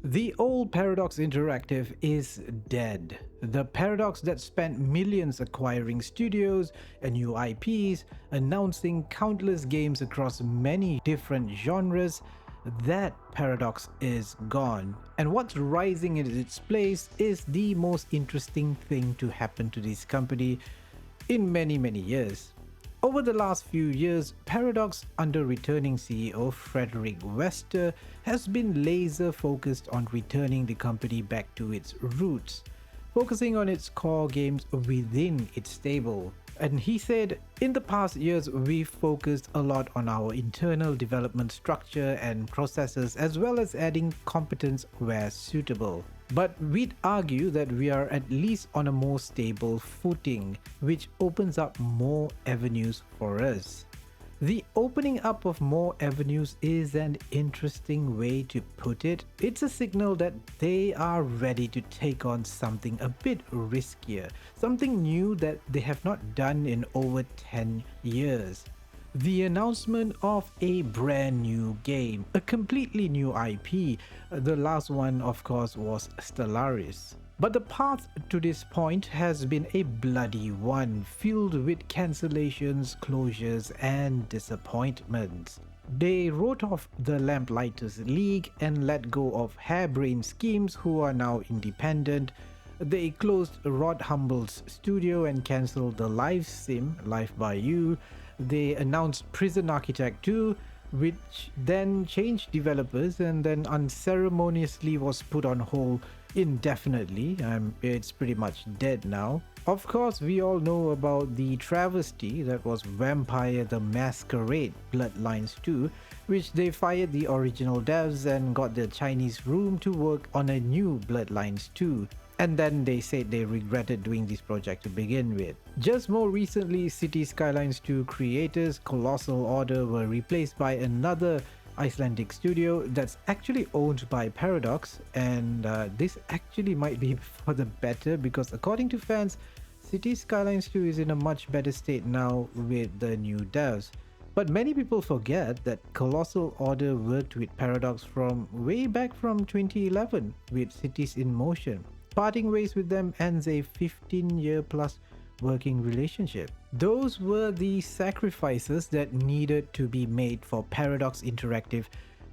The old Paradox Interactive is dead. The Paradox that spent millions acquiring studios and new IPs, announcing countless games across many different genres, that Paradox is gone. And what's rising in its place is the most interesting thing to happen to this company in many, many years. Over the last few years, Paradox, under returning CEO Frederick Wester, has been laser focused on returning the company back to its roots, focusing on its core games within its stable. And he said, in the past years, we've focused a lot on our internal development structure and processes, as well as adding competence where suitable. But we'd argue that we are at least on a more stable footing, which opens up more avenues for us. The opening up of more avenues is an interesting way to put it. It's a signal that they are ready to take on something a bit riskier, something new that they have not done in over 10 years. The announcement of a brand new game, a completely new IP. The last one, of course, was Stellaris. But the path to this point has been a bloody one, filled with cancellations, closures, and disappointments. They wrote off the Lamplighters League and let go of harebrained schemes who are now independent. They closed Rod Humble's studio and cancelled the live sim Life by You. They announced Prison Architect 2, which then changed developers and then unceremoniously was put on hold indefinitely. It's pretty much dead now. Of course, we all know about the travesty that was Vampire the Masquerade Bloodlines 2, which they fired the original devs and got the Chinese room to work on a new Bloodlines 2. And then they said they regretted doing this project to begin with. Just more recently, City Skylines 2 creators Colossal Order were replaced by another Icelandic studio that's actually owned by Paradox, and this actually might be for the better because according to fans, City Skylines 2 is in a much better state now with the new devs. But many people forget that Colossal Order worked with Paradox from way back from 2011 with Cities in Motion. Parting ways with them ends a 15-year plus working relationship. Those were the sacrifices that needed to be made for Paradox Interactive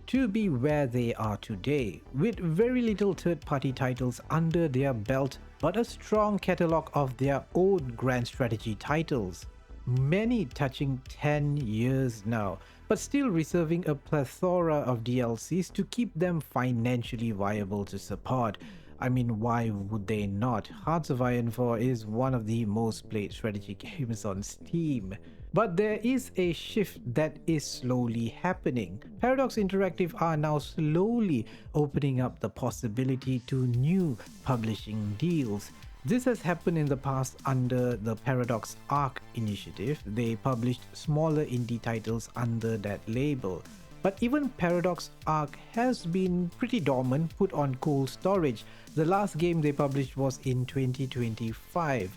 to be where they are today, with very little third-party titles under their belt, but a strong catalog of their own grand strategy titles. Many touching 10 years now, but still reserving a plethora of DLCs to keep them financially viable to support. I mean, why would they not? Hearts of Iron 4 is one of the most played strategy games on Steam. But there is a shift that is slowly happening. Paradox Interactive are now slowly opening up the possibility to new publishing deals. This has happened in the past under the Paradox Arc initiative. They published smaller indie titles under that label. But even Paradox Arc has been pretty dormant, put on cold storage. The last game they published was in 2025.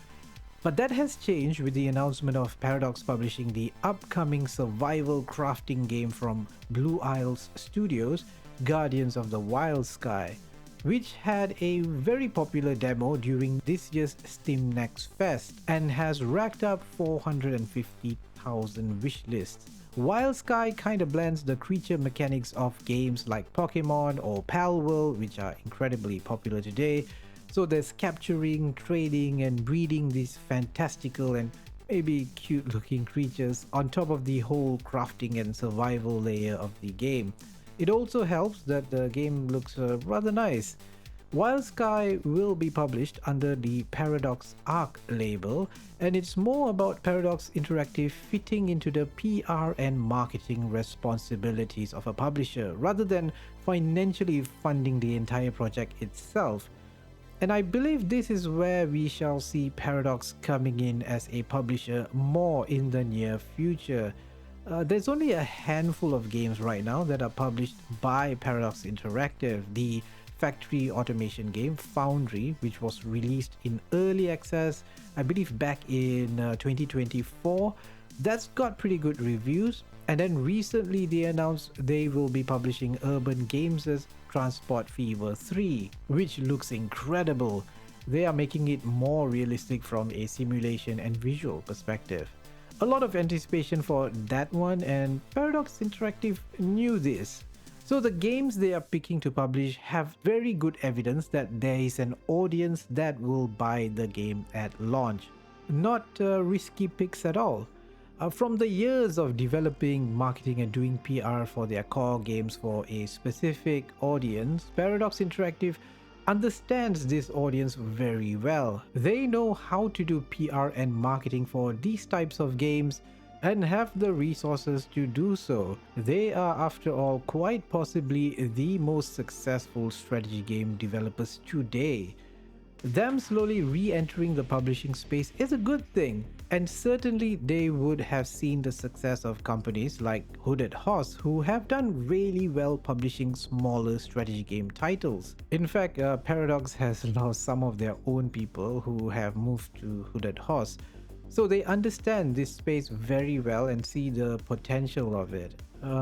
But that has changed with the announcement of Paradox publishing the upcoming survival crafting game from Blue Isles Studios, Guardians of the Wild Sky, which had a very popular demo during this year's Steam Next Fest and has racked up 450,000 wishlists. Wild Sky kinda blends the creature mechanics of games like Pokemon or Palworld, which are incredibly popular today. So there's capturing, trading, and breeding these fantastical and maybe cute looking creatures on top of the whole crafting and survival layer of the game. It also helps that the game looks rather nice. Wild Sky will be published under the Paradox Arc label, and it's more about Paradox Interactive fitting into the PR and marketing responsibilities of a publisher rather than financially funding the entire project itself. And I believe this is where we shall see Paradox coming in as a publisher more in the near future. There's only a handful of games right now that are published by Paradox Interactive. The factory automation game Foundry, which was released in early access, I believe back in 2024, That's got pretty good reviews. And then recently they announced they will be publishing Urban Games' Transport Fever 3, which looks incredible. They are making it more realistic from a simulation and visual perspective. A lot of anticipation for that one, and Paradox Interactive knew this. So the games they are picking to publish have very good evidence that there is an audience that will buy the game at launch. Not risky picks at all. From the years of developing, marketing and doing PR for their core games for a specific audience, Paradox Interactive understands this audience very well. They know how to do PR and marketing for these types of games and have the resources to do so. They are, after all, quite possibly the most successful strategy game developers today. Them slowly re-entering the publishing space is a good thing, and certainly they would have seen the success of companies like Hooded Horse, who have done really well publishing smaller strategy game titles. In fact, Paradox has lost some of their own people who have moved to Hooded Horse, so they understand this space very well and see the potential of it.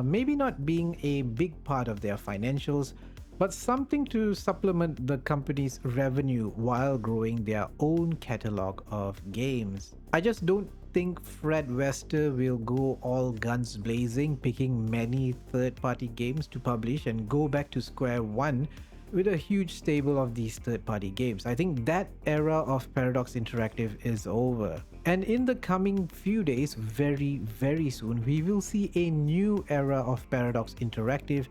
Maybe not being a big part of their financials, but something to supplement the company's revenue while growing their own catalog of games. I just don't think Fred Wester will go all guns blazing, picking many third-party games to publish and go back to square one with a huge stable of these third-party games. I think that era of Paradox Interactive is over. And in the coming few days, very soon, we will see a new era of Paradox Interactive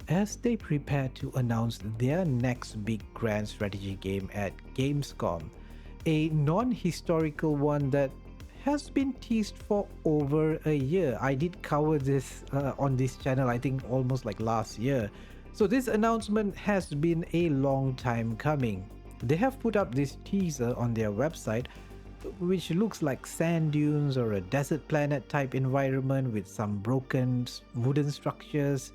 as they prepare to announce their next big grand strategy game at Gamescom, a non-historical one that has been teased for over a year. I did cover this on this channel, I think almost like last year. So this announcement has been a long time coming. They have put up this teaser on their website, which looks like sand dunes or a desert planet type environment with some broken wooden structures.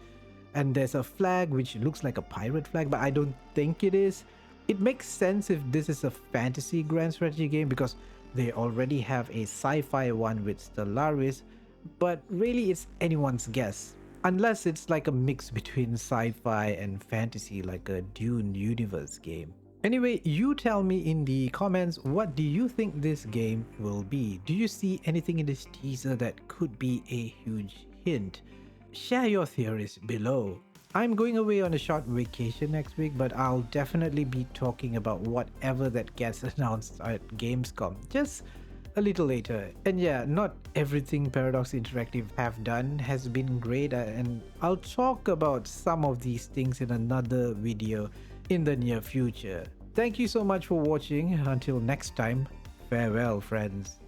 And there's a flag which looks like a pirate flag, but I don't think it is. It makes sense if this is a fantasy grand strategy game because they already have a sci-fi one with Stellaris, but really it's anyone's guess. Unless it's like a mix between sci-fi and fantasy, like a Dune universe game. Anyway, you tell me in the comments, what do you think this game will be? Do you see anything in this teaser that could be a huge hint? Share your theories below. I'm going away on a short vacation next week, but I'll definitely be talking about whatever that gets announced at Gamescom just a little later. And yeah, not everything Paradox Interactive have done has been great, and I'll talk about some of these things in another video in the near future. Thank you so much for watching. Until next time, farewell friends.